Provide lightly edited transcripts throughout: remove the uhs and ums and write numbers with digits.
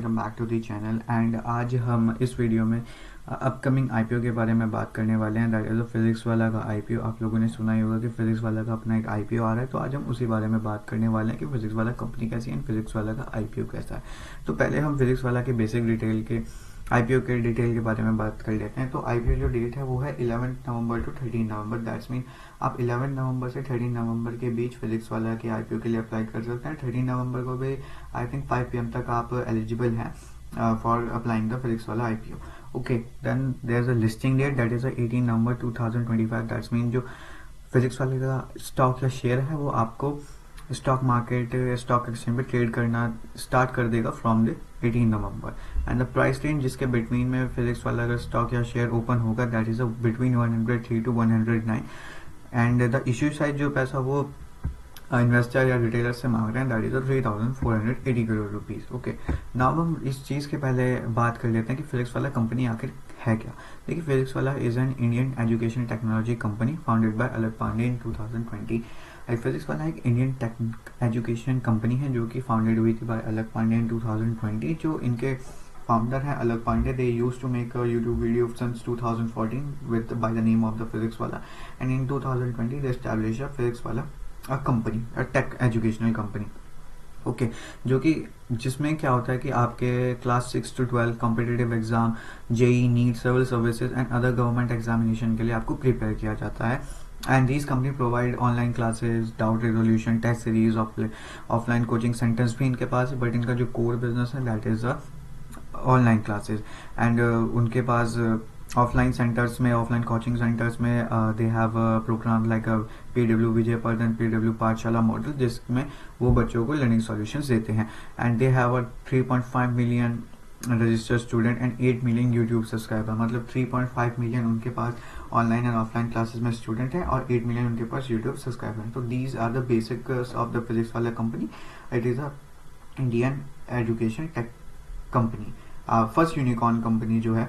Welcome back to the channel. And आज हम इस वीडियो में अपकमिंग आईपीओ के बारे में बात करने वाले हैं। दैट इज़ फिजिक्स वाला का आईपीओ। आप लोगों ने सुना ही होगा कि फिजिक्स वाला का अपना एक आईपीओ आ रहा है, तो आज हम उसी बारे में बात करने वाले हैं कि फिजिक्स वाला कंपनी कैसी है एंड फिजिक्स वाला का आईपीओ कैसा है। तो पहले हम फिजिक्स वाला के बेसिक डिटेल के आईपीओ के डिटेल के बारे में बात कर लेते हैं। तो आईपीओ जो डेट है वो है 11 नवंबर टू 13 नवंबर। दैट्स मीन आप 11 नवंबर से 13 नवंबर के बीच फिजिक्स वाला के आईपीओ के लिए अप्लाई कर सकते हैं। 13 नवंबर को भी आई थिंक 5 PM तक आप एलिजिबल हैं for applying the Physics Wallah IPO. Okay, then there is a listing date that is 18 November 2025। That's mean जो फिजिक्स वाले का स्टॉक या शेयर है वो आपको स्टॉक मार्केट स्टॉक एक्सचेंज पे ट्रेड करना स्टार्ट कर देगा from the 18 November. And the price range जिसके बिटवीन में फिजिक्स वाला का स्टॉक या शेयर ओपन होगा that is between 103 to 109। And the issue size जो पैसा वो इन्वेस्टर या रिटेलर से मांग रहे हैं that is 3480 crore rupees. Okay, now हम इस चीज़ के पहले बात कर लेते हैं कि फिजिक्स वाला कंपनी आखिर है क्या। देखिए, Physics Wallah is an Indian education technology company founded by Alakh Pandey in 2020। Physics Wallah एक इंडियन एजुकेशन कंपनी है जो कि फाउंडेड हुई थी बाय अलक पांडे इन 2020। जो इनके फाउंडर हैं Alakh Pandey, they used to make a YouTube video since 2014 with by the name of the Physics Wallah, and in 2020 they establish a Physics Wallah a company, a tech educational company. Okay, जो कि जिसमें क्या होता है कि आपके class 6 to 12 competitive exam, JEE, NEET, civil services and other government examination के लिए आपको प्रिपेयर किया जाता है। And this company provide online classes, doubt resolution, test series, offline coaching centres भी इनके पास है, बट इनका जो कोर बिजनेस है that is online classes. And उनके पास ऑफलाइन सेंटर्स में, ऑफलाइन कोचिंग सेंटर्स में they have programme like PW विजय पर्दन, पीडब्ल्यू पाठशाला मॉडल, जिसमें वो बच्चों को लर्निंग सॉल्यूशंस देते हैं। And they have 3.5 million registered student and 8 million YouTube subscriber. मतलब 3.5 मिलियन उनके पास ऑनलाइन एंड ऑफलाइन क्लासेस में स्टूडेंट हैं और 8 मिलियन उनके पास यूट्यूब सब्सक्राइबर हैं। तो these are the basics of the Physics Wallah company. It is a Indian education tech company, first unicorn company जो है।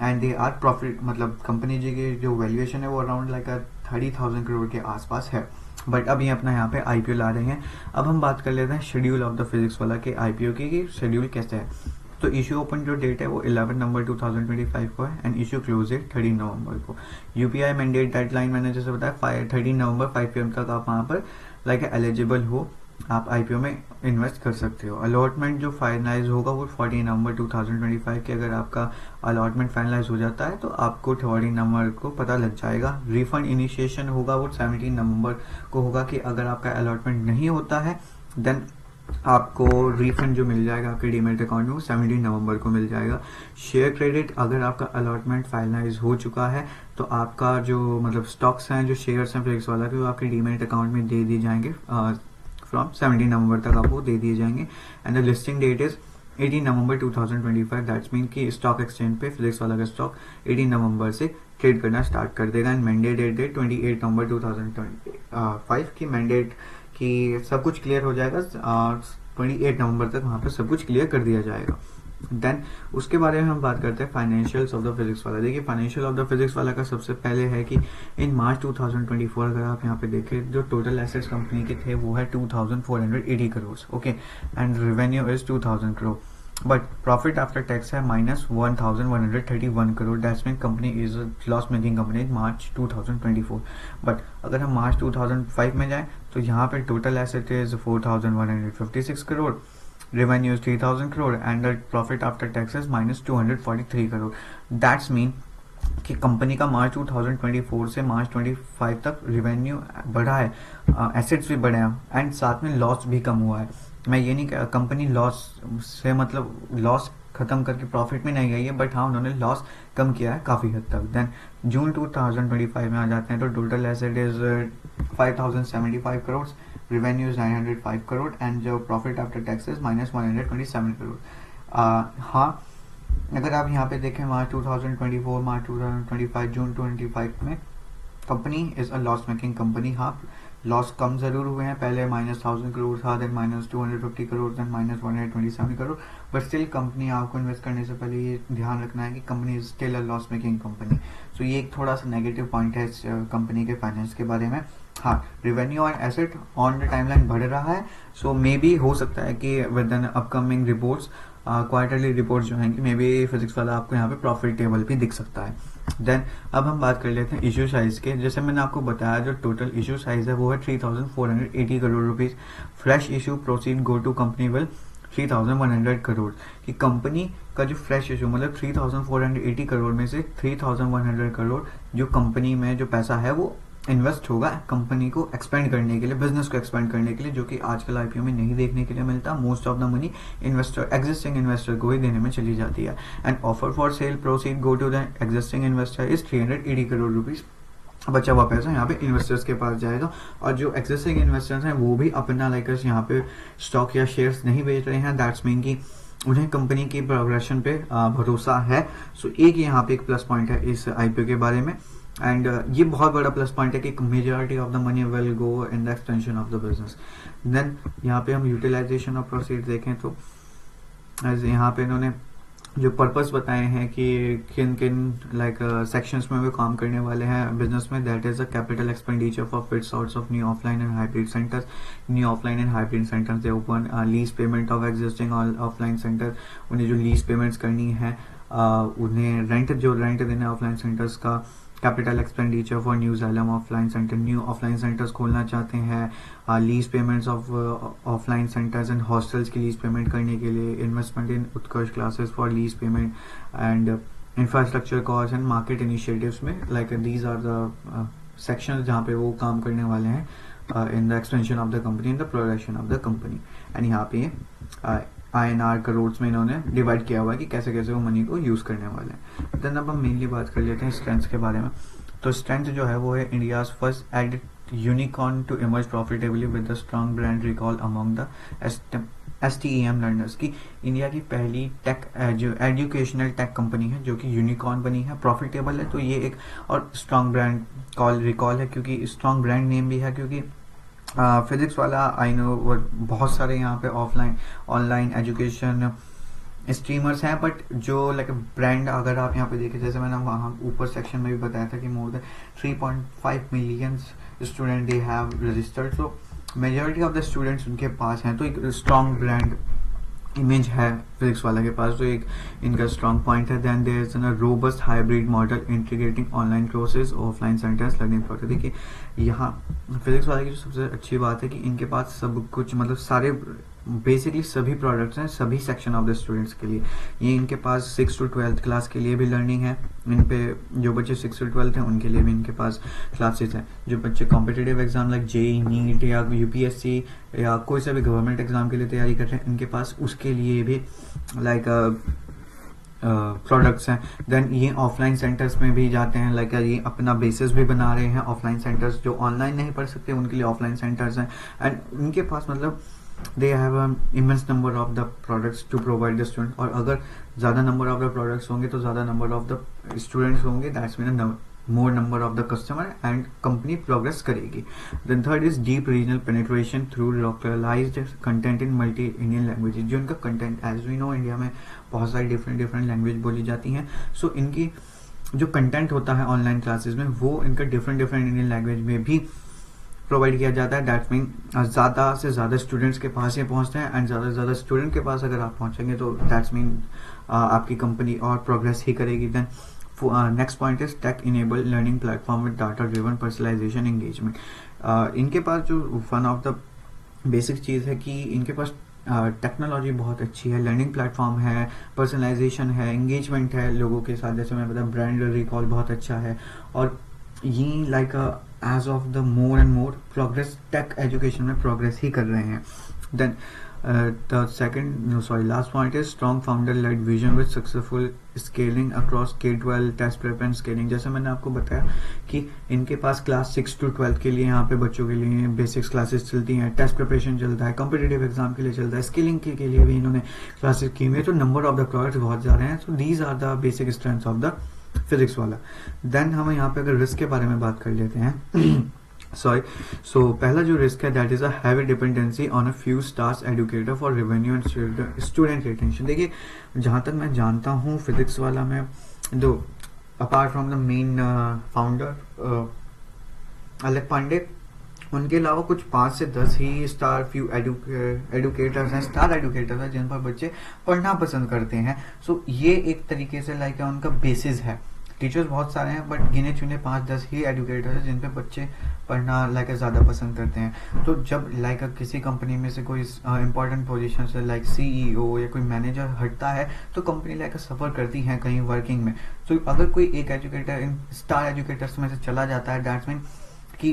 एंड दे आर प्रॉफिट, मतलब कंपनी जी की जो वैल्यूएशन है वो अराउंड लाइक 30,000 करोड़ के आसपास है। बट अब ये अपना यहाँ पे आईपीओ ला रहे हैं। अब हम बात कर लेते हैं schedule of the Physics Wallah के आईपीओ की कि शेड्यूल कैसे है। तो इश्यू ओपन जो डेट है वो 11 नवंबर 2025 को है एंड इश्यू क्लोज डेट 13 नवंबर को। यूपीआई मैंडेट डेडलाइन मैंने जैसे बताया 13 नवंबर 5 PM तक आप वहाँ पर लाइक एलिजिबल हो, आप आईपीओ में इन्वेस्ट कर सकते हो। अलॉटमेंट जो फाइनलाइज होगा वो 14 नवंबर 2025 के, अगर आपका अलॉटमेंट फाइनलाइज हो जाता है तो आपको 14 नवंबर को पता लग जाएगा। रिफंड इनिशिएशन होगा वो 17 नवंबर को होगा कि अगर आपका अलॉटमेंट नहीं होता है देन आपको रिफंड जो मिल जाएगा आपके डीमेट अकाउंट में वो 17 नवंबर को मिल जाएगा। शेयर क्रेडिट, अगर आपका अलॉटमेंट फाइनलाइज हो चुका है तो आपका जो मतलब स्टॉक्स हैं, जो शेयर्स हैं फिजिक्स वाला के, वो आपके डीमेट अकाउंट में दे दिए जाएंगे फ्रॉम 17 नवंबर तक आपको दे दिए जाएंगे। And the listing date is 18 November 2025। That's mean कि स्टॉक एक्सचेंज पे फिजिक्स वाला का स्टॉक 18 नवंबर से ट्रेड करना स्टार्ट कर देगा। एंड मैंडेट डेट 28 नवंबर 2025 की मैंडेट कि सब कुछ क्लियर हो जाएगा। 28 नवंबर तक वहाँ पर सब कुछ क्लियर कर दिया जाएगा। देन उसके बारे में हम बात करते हैं फाइनेंशियल्स ऑफ द फिजिक्स वाला। देखिए, financial of the Physics Wallah का सबसे पहले है कि इन मार्च 2024 अगर आप यहाँ पे देखें जो टोटल एसेट्स कंपनी के थे वो है 2480 crore. Okay, and revenue is 2000 crore, but profit after tax है -1131 crore. That's mean company is loss making company March 2024। But अगर हम मार्च 2005 में जाएं तो यहाँ पे total asset is 4156 crore, revenue is 3000 crore and the profit after taxes -243 crore. That's mean कि कंपनी का मार्च 2024 से मार्च 25 तक रेवेन्यू बढ़ा है, एसेट्स भी बढ़े हैं एंड साथ में लॉस भी कम हुआ है। मैं ये नहीं कह कंपनी लॉस से मतलब लॉस खत्म करके प्रॉफिट में नहीं गई है, बट हाँ उन्होंने लॉस कम किया है काफ़ी हद तक। देन जून 2025 में आ जाते हैं तो total asset is 5075 crore, revenue is 905 crore and जो प्रॉफिट आफ्टर टैक्सेस -127 करोड़। हाँ, अगर आप यहाँ पे देखें मार्च 2024, मार्च 2025, जून 25 में company is a loss making company. हाँ, लॉस कम जरूर हुए हैं, पहले -1000 करोड़ था, then -250 crore, then -127 crore, but still company आपको इन्वेस्ट करने से पहले ये ध्यान रखना है कि company is still a loss making company. So ये एक थोड़ा सा नेगेटिव पॉइंट है इस कंपनी के फाइनेंस के बारे में। हाँ, रेवेन्यू और एसेट ऑन द टाइमलाइन बढ़ रहा है, सो मे बी हो सकता है कि with an upcoming reports quarterly report जो है मे बी फिजिक्स वाला आपको यहाँ पे प्रॉफिट टेबल भी दिख सकता है। देन अब हम बात कर लेते हैं इशू साइज के। जैसे मैंने आपको बताया जो टोटल इशू साइज है वो है 3480 crore rupees. Fresh issue proceed go to company will 3100 crore की कंपनी का जो फ्रेश इशू मतलब 3480 करोड़ में से 3100 करोड़ जो कंपनी में जो पैसा है वो इन्वेस्ट होगा कंपनी को एक्सपेंड करने के लिए, बिजनेस को एक्सपेंड करने के लिए, जो कि आजकल आईपीओ में नहीं देखने के लिए मिलता। Most of the money investor existing investor को ही देने में चली जाती है। And offer for sale proceed go to the existing investor is 380 crore rupees. बचा हुआ पैसा यहाँ पे इन्वेस्टर्स के पास जाएगा और जो एक्जिस्टिंग इन्वेस्टर्स हैं वो भी अपना लाइकर्स यहाँ पे स्टॉक या शेयर्स नहीं बेच रहे हैं। दैट्स मीन कि उन्हें कंपनी की प्रोग्रेशन पे भरोसा है। सो एक यहाँ पे एक प्लस पॉइंट है इस आईपीओ के बारे में। एंड ये बहुत बड़ा प्लस पॉइंट है कि majority of the money will go in the expansion of the business. Then यहाँ पे हम यूटिलाइजेशन ऑफ प्रोसीड देखें तो यहाँ पे इन्होंने जो पर्पस बताए हैं कि किन किन लाइक सेक्शंस में वे काम करने वाले हैं बिजनेस में। That is a capital expenditure for fits outs of new offline and hybrid centres. New offline and hybrid centres they open lease payment of existing offline centre. उन्हें जो लीज पेमेंट्स करनी है उन्हें रेंट देना offline centres का। Capital expenditure for new ज़ैलम offline centre, new offline centres खोलना चाहते हैं। Lease payments of offline centres and hostels की लीज पेमेंट करने के लिए। Investment in Utkarsh classes for lease payment and infrastructure cost and market initiatives में like these are the sections जहाँ पे वो काम करने वाले हैं in the expansion of the company, in the production of the company. And यहाँ पे INR करोड़ में इन्होंने डिवाइड किया हुआ है कि कैसे कैसे वो मनी को यूज करने वाले हैं। देन अब हम मेनली बात कर लेते हैं स्ट्रेंथ के बारे में। तो स्ट्रेंथ जो है वो है India's first ed unicorn to emerge profitably with the strong brand recall among the STEM learners की इंडिया की पहली टेक जो एजुकेशनल टेक कंपनी है जो कि यूनिकॉर्न बनी है, प्रॉफिटेबल है। तो ये एक और स्ट्रॉन्ग ब्रांड कॉल रिकॉल है क्योंकि स्ट्रॉन्ग ब्रांड नेम भी है क्योंकि फिजिक्स वाला आई नो बहुत सारे यहाँ पे ऑफलाइन ऑनलाइन एजुकेशन स्ट्रीमर्स हैं, बट जो लाइक ब्रांड अगर आप यहाँ पे देखें जैसे मैंने वहाँ ऊपर सेक्शन में भी बताया था कि more than 3.5 million student they have registered. So majority of the students उनके पास हैं, तो एक स्ट्रॉन्ग ब्रांड इमेज है फिजिक्स वाला के पास, तो एक इनका स्ट्रॉन्ग पॉइंट है। Then there is a robust hybrid model integrating online courses offline centres learning process. देखिए यहाँ फिजिक्स वाले की जो सबसे अच्छी बात है कि इनके पास सब कुछ मतलब सारे बेसिकली सभी प्रोडक्ट्स हैं सभी सेक्शन ऑफ द स्टूडेंट्स के लिए। ये इनके पास 6 to 12th क्लास के लिए भी लर्निंग है। इन पे जो बच्चे 6 to 12th हैं उनके लिए भी इनके पास क्लासेस हैं। जो बच्चे competitive exam like JEE NEET या UPSC या कोई सा भी गवर्नमेंट एग्जाम के लिए तैयारी कर रहे हैं इनके पास उसके लिए भी लाइक प्रोडक्ट्स हैं। देन ये ऑफलाइन सेंटर्स में भी जाते हैं, लाइक ये अपना बेसिस भी बना रहे हैं। ऑफलाइन सेंटर्स जो ऑनलाइन नहीं पढ़ सकते उनके लिए ऑफलाइन सेंटर्स हैं एंड उनके पास मतलब they have an immense number of the products to provide the student। और अगर ज़्यादा नंबर ऑफ द प्रोडक्ट्स होंगे तो ज़्यादा नंबर ऑफ द स्टूडेंट्स होंगे, that's mean more number of the customer and company progress करेगी। Then third is deep regional penetration through localised content in multi Indian languages. जो इनका content as we know India में बहुत सारी different language बोली जाती हैं, सो इनकी जो कंटेंट होता है ऑनलाइन क्लासेस में वो इनका डिफरेंट इंडियन लैंग्वेज में भी प्रोवाइड किया जाता है। दैट मीन ज़्यादा से ज़्यादा स्टूडेंट्स के पास ये पहुंचते हैं एंड ज़्यादा से ज़्यादा स्टूडेंट के पास अगर आप पहुंचेंगे तो दैट्स मीन आपकी कंपनी और प्रोग्रेस ही करेगी। Then next point is tech enable learning platform with data driven personalisation engagement. इनके पास जो वन ऑफ द बेसिक चीज़ है कि इनके पास टेक्नोलॉजी बहुत अच्छी है, लर्निंग प्लेटफॉर्म है, पर्सनलाइजेशन है, एंगेजमेंट है लोगों के साथ। जैसे मैं बताया ब्रांड रिकॉल बहुत अच्छा है और ये like age of the more and more progress tech education में प्रोग्रेस ही कर रहे हैं। Then last point is strong founder led vision with successful scaling across K-12 test prep and scaling. जैसे मैंने आपको बताया कि इनके पास क्लास 6 to 12 के लिए यहाँ पे बच्चों के लिए बेसिक्स क्लासेस चलती हैं, टेस्ट प्रिपरेशन चलता है, कॉम्पिटिटिव एग्जाम के लिए चलता है, स्केलिंग के लिए भी इन्होंने क्लासेस की हुई है। तो नंबर ऑफ द प्रोडक्ट्स बहुत ज़्यादा हैं। So these are the basic strengths of the Physics Wallah. Then हम यहाँ पे अगर रिस्क के बारे में बात कर लेते हैं सो पहला जो रिस्क है that is a heavy dependency on a few stars educator for revenue and student retention. देखिए जहाँ तक मैं जानता हूँ फिजिक्स वाला में दो apart from the main founder अलग पांडे उनके अलावा कुछ 5 से 10 ही स्टार फ्यू एडुकेटर्स हैं, स्टार एडुकेटर्स हैं जिन पर बच्चे पढ़ना पसंद करते हैं। सो ये एक तरीके से लाइक उनका बेसिस है। टीचर्स बहुत सारे हैं बट गिने चुने 5-10 ही एडुकेटर्स हैं जिन पे बच्चे पढ़ना लाइक ज़्यादा पसंद करते हैं। तो जब लाइक किसी कंपनी में से कोई इंपॉर्टेंट पोजीशन से लाइक CEO या कोई मैनेजर हटता है तो कंपनी लाइक सफ़र करती है कहीं वर्किंग में। तो अगर कोई एक एजुकेटर इन स्टार एजुकेटर्स में से चला जाता है, दैट्स मीन कि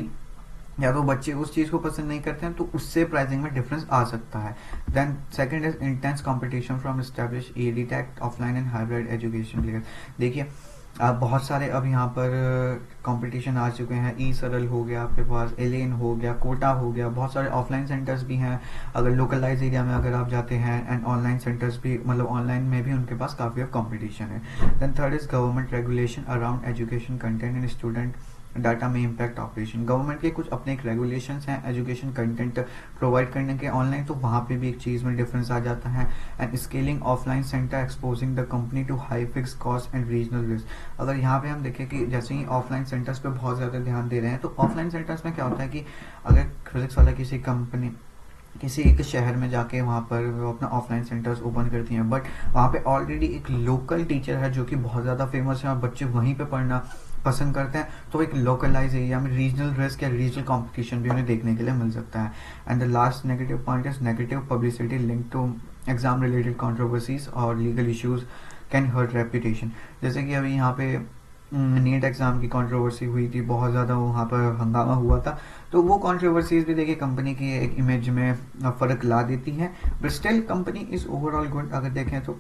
या तो बच्चे उस चीज़ को पसंद नहीं करते हैं तो उससे प्राइसिंग में डिफरेंस आ सकता है। Then second is intense competition from establish EdTech offline and hybrid education player. देखिए बहुत सारे अब यहाँ पर कंपटीशन आ चुके हैं। सरल हो गया आपके पास, एलेन हो गया, कोटा हो गया, बहुत सारे ऑफलाइन सेंटर्स भी हैं अगर लोकलाइज एरिया में अगर आप जाते हैं, एंड ऑनलाइन सेंटर्स भी, मतलब ऑनलाइन में भी उनके पास काफ़ी अब कंपटीशन है। Then third is government regulation around education content and student data में इम्पैक्ट ऑपरेशन। गवर्नमेंट के कुछ अपने एक रेगुलेशंस हैं एजुकेशन कंटेंट प्रोवाइड करने के ऑनलाइन, तो वहाँ पे भी एक चीज़ में डिफरेंस आ जाता है। And scaling offline centre exposing the company to high fix cost and regional risk. अगर यहाँ पे हम देखें कि जैसे ही ऑफलाइन सेंटर्स पे बहुत ज़्यादा ध्यान दे रहे हैं, तो ऑफलाइन सेंटर्स में क्या होता है कि अगर फिजिक्स वाला किसी कंपनी किसी एक शहर में जाके वहाँ पर वो अपना ऑफलाइन सेंटर्स ओपन करती हैं, बट वहाँ पे ऑलरेडी एक लोकल टीचर है जो कि बहुत ज़्यादा फेमस है और बच्चे वहीं पे पढ़ना पसंद करते हैं, तो एक लोकलाइज एरिया में रीजनल रिस्क या रीजनल कंपटीशन भी उन्हें देखने के लिए मिल सकता है। And the last negative point is negative publicity link to exam related controversies और legal issues can hurt reputation. जैसे कि अभी यहाँ पे नीट एग्जाम की कंट्रोवर्सी हुई थी, बहुत ज़्यादा वहाँ पर हंगामा हुआ था, तो वो कंट्रोवर्सीज भी देखिए कंपनी की एक इमेज में फ़र्क ला देती हैं, but still company is overall good. अगर देखें तो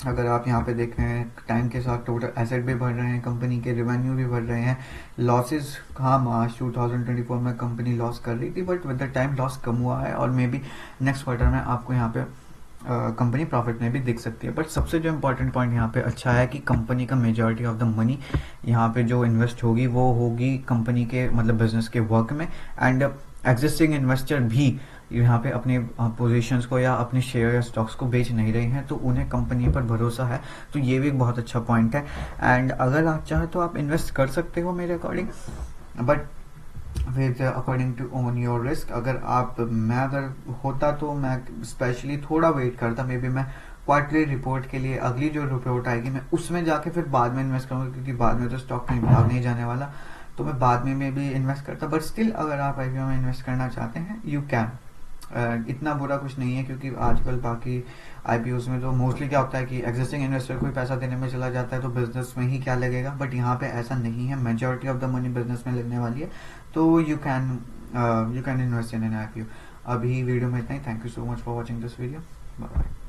अगर आप यहाँ पे देखें टाइम के साथ टोटल एसेट भी बढ़ रहे हैं, कंपनी के रेवेन्यू भी बढ़ रहे हैं, लॉसेस हाँ मार्च 2024 में कंपनी लॉस कर रही थी, but with the time loss कम हुआ है और मे बी नेक्स्ट क्वार्टर में आपको यहाँ पे कंपनी प्रॉफिट में भी दिख सकती है। बट सबसे जो इम्पोर्टेंट पॉइंट यहाँ पे अच्छा है कि कंपनी का मेजॉरिटी ऑफ द मनी यहाँ पे जो इन्वेस्ट होगी वो होगी कंपनी के मतलब बिजनेस के वर्क में, एंड एग्जिस्टिंग इन्वेस्टर भी यहाँ पे अपने पोजीशंस को या अपने शेयर या स्टॉक्स को बेच नहीं रहे हैं, तो उन्हें कंपनी पर भरोसा है, तो ये भी एक बहुत अच्छा पॉइंट है। एंड अगर आप चाहें तो आप इन्वेस्ट कर सकते हो मेरे according, but with according to own your risk. मैं अगर होता तो मैं स्पेशली थोड़ा वेट करता, मे बी मैं क्वार्टरली रिपोर्ट के लिए अगली जो रिपोर्ट आएगी मैं उसमें जाके फिर बाद में इन्वेस्ट करूँगा, क्योंकि बाद में तो स्टॉक कहीं भाग नहीं जाने वाला, तो मैं बाद में भी इन्वेस्ट करता। बट स्टिल अगर आप IPO में इन्वेस्ट करना चाहते हैं यू कैन, इतना बुरा कुछ नहीं है, क्योंकि आजकल बाकी IPOs में तो मोस्टली क्या होता है कि एग्जिस्टिंग इन्वेस्टर को पैसा देने में चला जाता है तो बिजनेस में ही क्या लगेगा, बट यहाँ पे ऐसा नहीं है, majority of the money business में लगने वाली है, तो you can invest in an IPO। अभी वीडियो में इतना ही। Thank you so much for watching this video. Bye bye.